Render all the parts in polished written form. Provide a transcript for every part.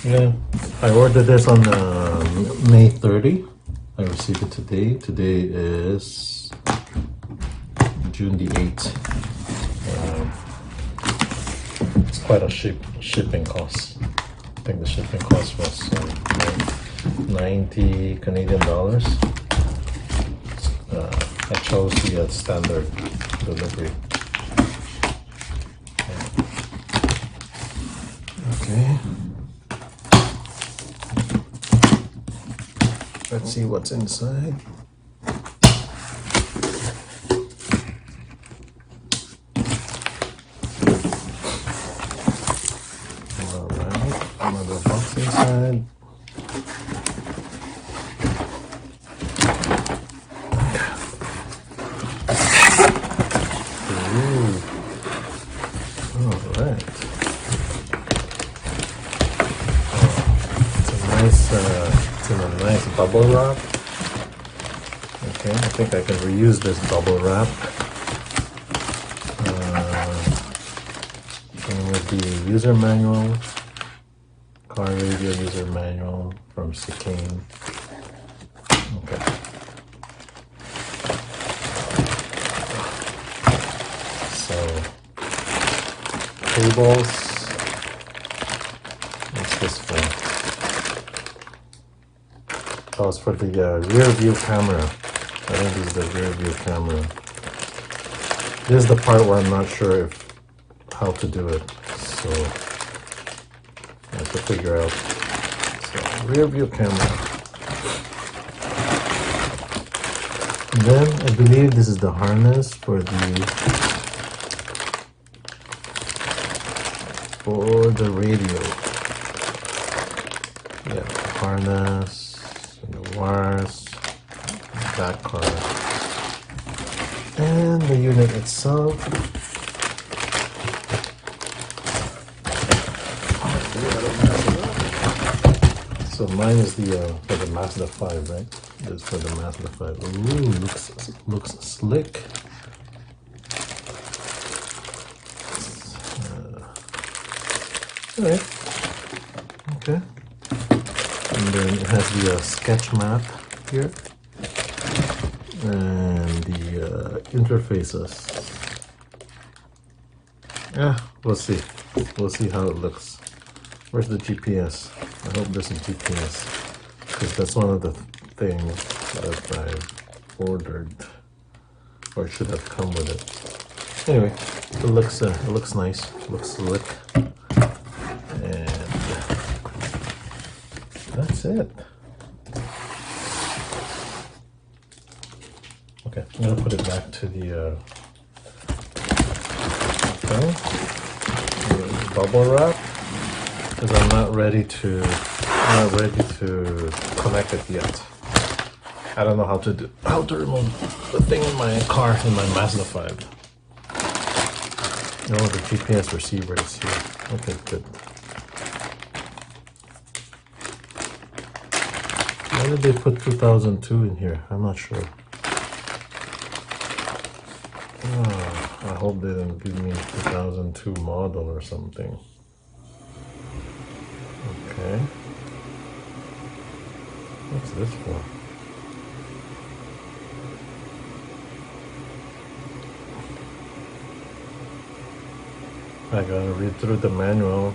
Yeah, I ordered this on May 30. I received it today. Today is June the 8th. It's quite a shipping cost. I think the shipping cost was 90 Canadian dollars. I chose the standard delivery. Okay. Let's see what's inside. Alright, another box inside. Ooh. Alright. It's in a nice bubble wrap. Okay, I think I can reuse this bubble wrap. And with the user manual, car radio user manual from Seicane. Okay. So, cables. What's this for? Oh, it's for the rear view camera. I think this is the rear view camera. This is the part where I'm not sure how to do it. So I have to figure out. So rear view camera. And then I believe this is the harness for the radio. Yeah, the harness and the wires, back card, and the unit itself. So mine is the for the Mazda 5, right? This is for the Mazda 5. Ooh, looks slick. Alright. Okay. And then it has the sketch map here. And the interfaces. Yeah, we'll see. We'll see how it looks. Where's the GPS? I hope there's a GPS. Because that's one of the things that I've ordered. Or should have come with it. Anyway, it looks nice. It looks slick. And that's it. Okay, I'm gonna put it back to the bubble wrap because I'm not ready to connect it yet. I don't know how to remove the thing in my car in my Mazda 5. No, the GPS receiver is here. Okay, good. Why did they put 2002 in here? I'm not sure. Oh, I hope they didn't give me 2002 model or something. Okay. What's this for? I gotta read through the manual.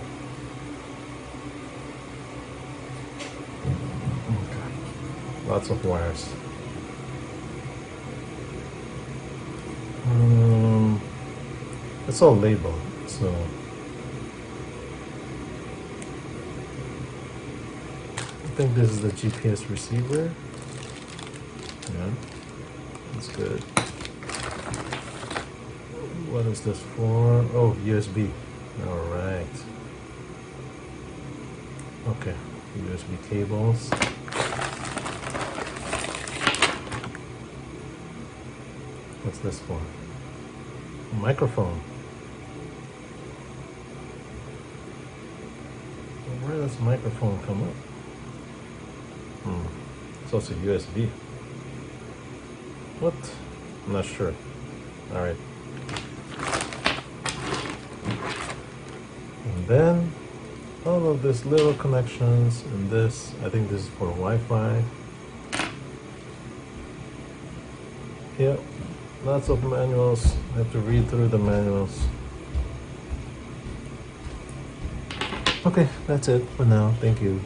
Okay. Lots of wires. It's all labeled, so I think this is the GPS receiver. Yeah, that's good. What is this for? Oh, USB. All right. Okay, USB cables. What's this for? A microphone. Where does microphone come up? It's also USB. What? I'm not sure. Alright. And then all of these little connections, and this, I think this is for Wi-Fi. Yep, lots of manuals. I have to read through the manuals. Okay, that's it for now. Thank you.